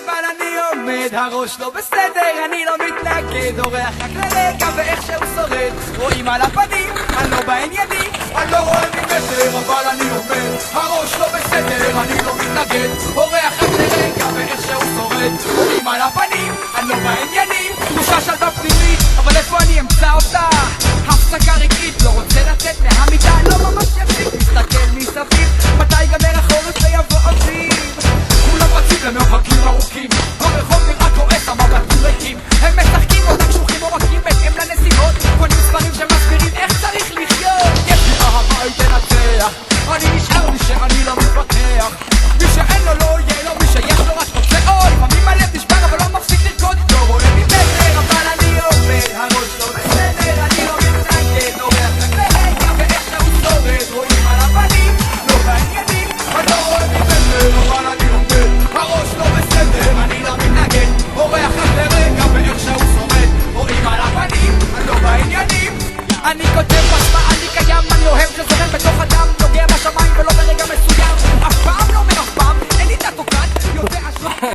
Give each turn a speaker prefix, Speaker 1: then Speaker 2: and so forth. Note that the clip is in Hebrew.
Speaker 1: אבל אני עומד, הראש לא בסדר, אני לא מתנגד, אורח רק לרגע ואיך שהוא שורד, רואים על הפנים, אני לא בעניינים, אני לא רואה ממטר, אבל אני עומד, הראש לא בסדר, אני לא מתנגד, אורח רק לרגע ואיך שהוא שורד, רואים על הפנים, אני לא בעניינים, תחושה שלווה פנימית, אבל איפה אני אמצא אותה? הפסקה רגעית, לא רוצה לצאת מהמיטה, לא ממש יפסיק, מסתכל מסביב, מתי ייגמר החורף ויבוא אביב? כולם רצים למרחקים ארוכים, הרחוב נראה כועס, המבטים ריקים, הם משחקים אותם קשוחים עורקים בהתאם לנסיבות, קונים ספרים שמסבירים איך צריך לחיות. יש לי אהבה היא תנצח, אני נשאר מי שאני לא מתפתח, מי שאין לו לא יהיה לו, מי שיש לו רק רוצה עוד, לפעמים הלב נשבר אבל לא מפסיק לרקוד, לא רואה ממטר אבל אני עומד, הראש לא בסדר, אני לא מתנגד, אורח רק לרגע ואיך שהוא שורד, רואים על הפנים, לא בעניינים, אני לא רואה ממטר אבל אני עומד, הראש לא בסדר, אני לא מתנגד, אורח רק לרגע ואיך שהוא שורד, רואים על הפנים, אני לא בעניינים, אני כותב משמע, אני קיים, אני אוהב שזורם בתוך הדם, נוגע בשמיים ולא